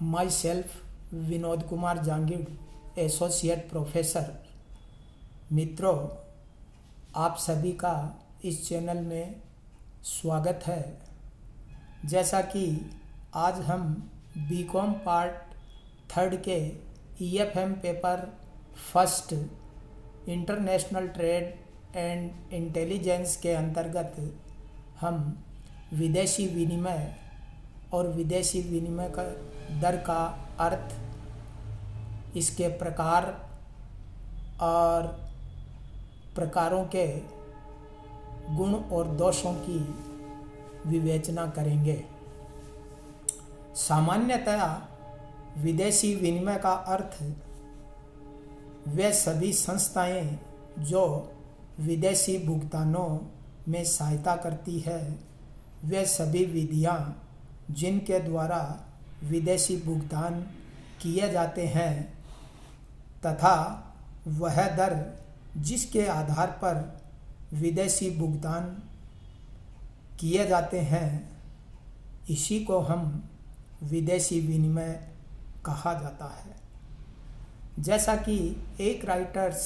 My self Vinod Kumar Jangid, associate professor. मित्रों, आप सभी का इस चैनल में स्वागत है। जैसा कि आज हम बीकॉम पार्ट 3 के EFM paper first international trade and intelligence के अंतर्गत हम विदेशी विनिमय और विदेशी विनिमय का दर का अर्थ, इसके प्रकार और प्रकारों के गुण और दोषों की विवेचना करेंगे। सामान्यतया विदेशी विनिमय का अर्थ वे सभी संस्थाएं जो विदेशी भुगतानों में सहायता करती है, वे सभी विधियां जिनके द्वारा विदेशी भुगतान किए जाते हैं तथा वह दर जिसके आधार पर विदेशी भुगतान किए जाते हैं, इसी को हम विदेशी विनिमय कहा जाता है। जैसा कि एक राइटर्स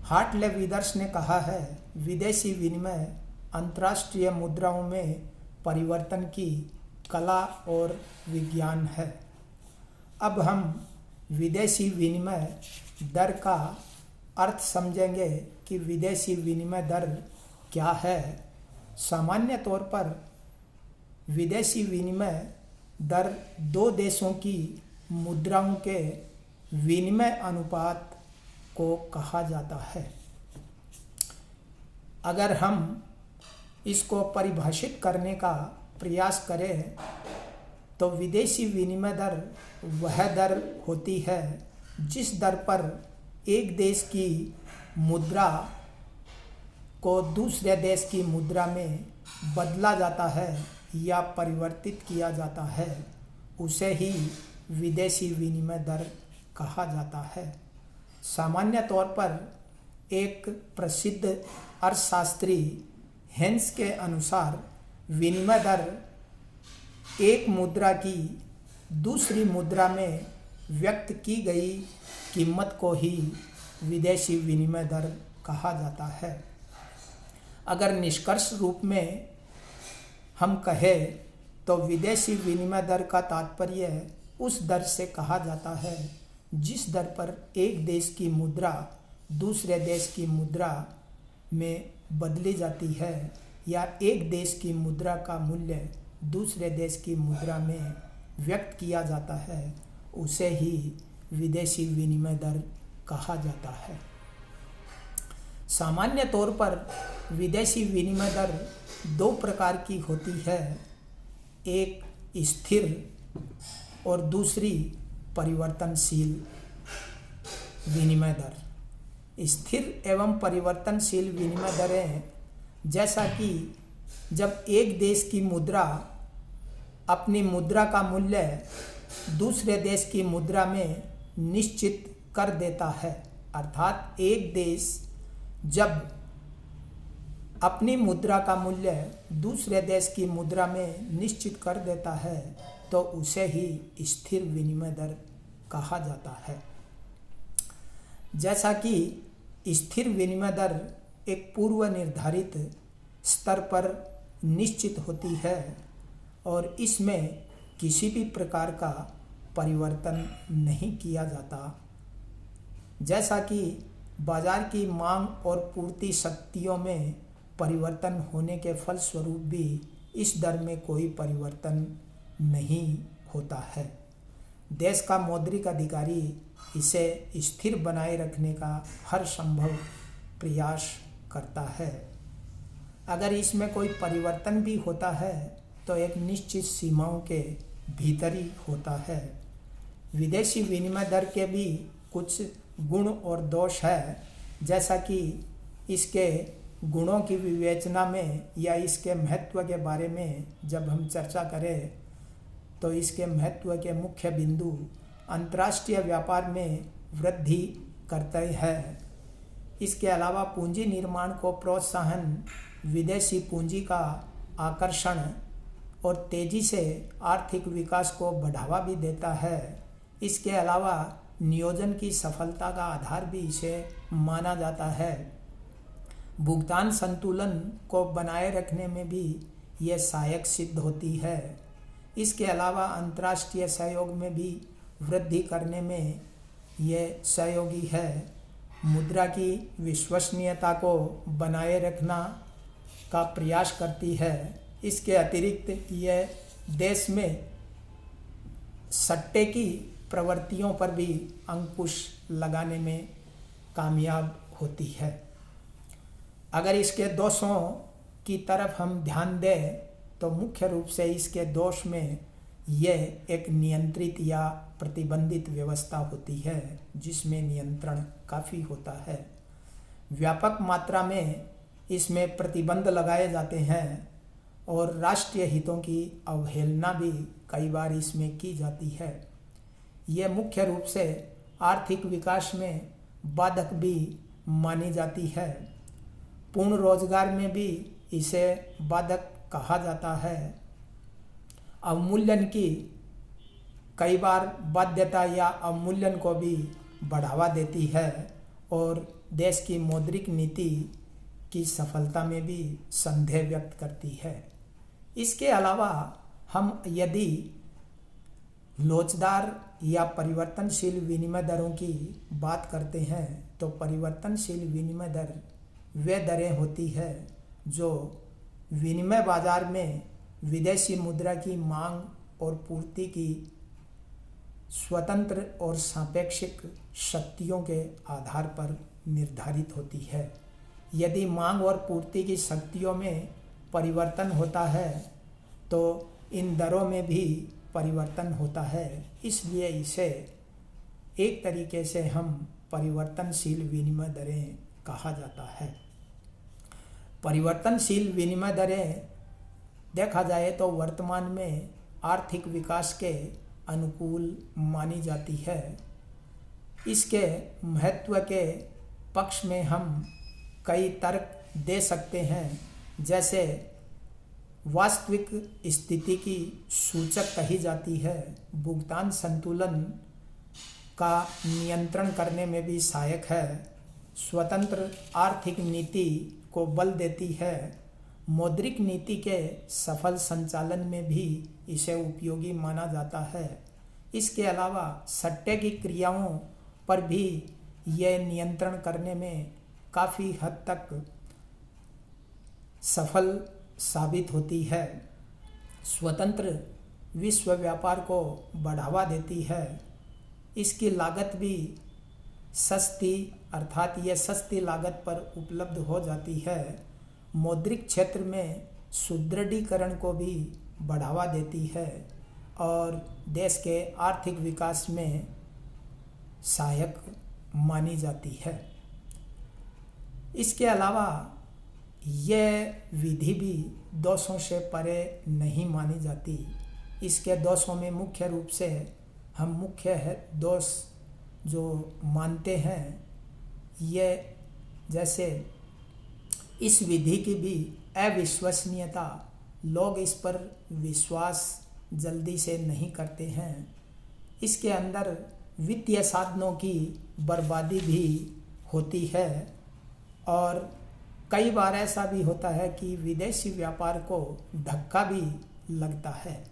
हार्टले विदर्स ने कहा है, विदेशी विनिमय अंतर्राष्ट्रीय मुद्राओं में परिवर्तन की कला और विज्ञान है। अब हम विदेशी विनिमय दर का अर्थ समझेंगे कि विदेशी विनिमय दर क्या है। सामान्य तौर पर विदेशी विनिमय दर दो देशों की मुद्राओं के विनिमय अनुपात को कहा जाता है। अगर हम इसको परिभाषित करने का प्रयास करें तो विदेशी विनिमय दर वह दर होती है जिस दर पर एक देश की मुद्रा को दूसरे देश की मुद्रा में बदला जाता है या परिवर्तित किया जाता है, उसे ही विदेशी विनिमय दर कहा जाता है। सामान्य तौर पर एक प्रसिद्ध अर्थशास्त्री हेन्स के अनुसार विनिमय दर एक मुद्रा की दूसरी मुद्रा में व्यक्त की गई कीमत को ही विदेशी विनिमय दर कहा जाता है। अगर निष्कर्ष रूप में हम कहें तो विदेशी विनिमय दर का तात्पर्य उस दर से कहा जाता है जिस दर पर एक देश की मुद्रा दूसरे देश की मुद्रा में बदली जाती है या एक देश की मुद्रा का मूल्य दूसरे देश की मुद्रा में व्यक्त किया जाता है, उसे ही विदेशी विनिमय दर कहा जाता है। सामान्य तौर पर विदेशी विनिमय दर दो प्रकार की होती है, एक स्थिर और दूसरी परिवर्तनशील विनिमय दर। स्थिर एवं परिवर्तनशील विनिमय दरें जैसा कि जब एक देश की मुद्रा अपनी मुद्रा का मूल्य दूसरे देश की मुद्रा में निश्चित कर देता है, अर्थात एक देश जब अपनी मुद्रा का मूल्य दूसरे देश की मुद्रा में निश्चित कर देता है तो उसे ही स्थिर विनिमय दर कहा जाता है। जैसा कि स्थिर विनिमय दर एक पूर्व निर्धारित स्तर पर निश्चित होती है और इसमें किसी भी प्रकार का परिवर्तन नहीं किया जाता। जैसा कि बाजार की मांग और पूर्ति शक्तियों में परिवर्तन होने के फलस्वरूप भी इस दर में कोई परिवर्तन नहीं होता है। देश का मौद्रिक अधिकारी इसे स्थिर बनाए रखने का हर संभव प्रयास करता है। अगर इसमें कोई परिवर्तन भी होता है तो एक निश्चित सीमाओं के भीतर ही होता है। विदेशी विनिमय दर के भी कुछ गुण और दोष है। जैसा कि इसके गुणों की विवेचना में या इसके महत्व के बारे में जब हम चर्चा करें तो इसके महत्व के मुख्य बिंदु अंतर्राष्ट्रीय व्यापार में वृद्धि करते हैं। इसके अलावा पूंजी निर्माण को प्रोत्साहन, विदेशी पूंजी का आकर्षण और तेजी से आर्थिक विकास को बढ़ावा भी देता है। इसके अलावा नियोजन की सफलता का आधार भी इसे माना जाता है। भुगतान संतुलन को बनाए रखने में भी यह सहायक सिद्ध होती है। इसके अलावा अंतर्राष्ट्रीय सहयोग में भी वृद्धि करने में यह सहयोगी है। मुद्रा की विश्वसनीयता को बनाए रखना का प्रयास करती है। इसके अतिरिक्त यह देश में सट्टे की प्रवृत्तियों पर भी अंकुश लगाने में कामयाब होती है। अगर इसके दोषों की तरफ हम ध्यान दें तो मुख्य रूप से इसके दोष में यह एक नियंत्रित या प्रतिबंधित व्यवस्था होती है जिसमें नियंत्रण काफ़ी होता है। व्यापक मात्रा में इसमें प्रतिबंध लगाए जाते हैं और राष्ट्रीय हितों की अवहेलना भी कई बार इसमें की जाती है। यह मुख्य रूप से आर्थिक विकास में बाधक भी मानी जाती है। पूर्ण रोजगार में भी इसे बाधक कहा जाता है। अवमूल्यन की कई बार बाध्यता या अवमूल्यन को भी बढ़ावा देती है और देश की मौद्रिक नीति की सफलता में भी संदेह व्यक्त करती है। इसके अलावा हम यदि लोचदार या परिवर्तनशील विनिमय दरों की बात करते हैं तो परिवर्तनशील विनिमय दर वे दरें होती है जो विनिमय बाजार में विदेशी मुद्रा की मांग और पूर्ति की स्वतंत्र और सापेक्षिक शक्तियों के आधार पर निर्धारित होती है। यदि मांग और पूर्ति की शक्तियों में परिवर्तन होता है तो इन दरों में भी परिवर्तन होता है, इसलिए इसे एक तरीके से हम परिवर्तनशील विनिमय दरें कहा जाता है। परिवर्तनशील विनिमय दरें देखा जाए तो वर्तमान में आर्थिक विकास के अनुकूल मानी जाती है। इसके महत्व के पक्ष में हम कई तर्क दे सकते हैं, जैसे वास्तविक स्थिति की सूचक कही जाती है, भुगतान संतुलन का नियंत्रण करने में भी सहायक है, स्वतंत्र आर्थिक नीति को बल देती है, मौद्रिक नीति के सफल संचालन में भी इसे उपयोगी माना जाता है। इसके अलावा सट्टे की क्रियाओं पर भी यह नियंत्रण करने में काफ़ी हद तक सफल साबित होती है। स्वतंत्र विश्व व्यापार को बढ़ावा देती है। इसकी लागत भी सस्ती अर्थात यह सस्ती लागत पर उपलब्ध हो जाती है। मौद्रिक क्षेत्र में सुदृढ़ीकरण को भी बढ़ावा देती है और देश के आर्थिक विकास में सहायक मानी जाती है। इसके अलावा यह विधि भी दोषों से परे नहीं मानी जाती। इसके दोषों में मुख्य रूप से हम मुख्य है दोष जो मानते हैं, ये जैसे इस विधि की भी अविश्वसनीयता, लोग इस पर विश्वास जल्दी से नहीं करते हैं। इसके अंदर वित्तीय साधनों की बर्बादी भी होती है और कई बार ऐसा भी होता है कि विदेशी व्यापार को धक्का भी लगता है।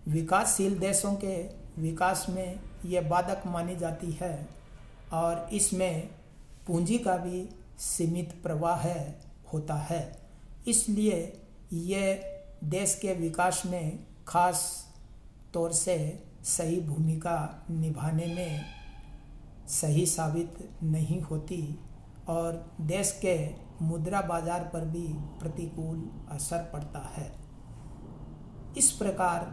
विकासशील देशों के विकास में यह बाधक मानी जाती है और इसमें पूंजी का भी सीमित प्रवाह होता है। इसलिए यह देश के विकास में खास तौर से सही भूमिका निभाने में सही साबित नहीं होती और देश के मुद्रा बाजार पर भी प्रतिकूल असर पड़ता है। इस प्रकार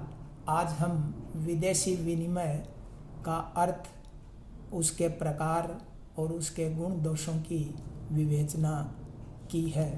आज हम विदेशी विनिमय का अर्थ, उसके प्रकार और उसके गुण दोषों की विवेचना की है।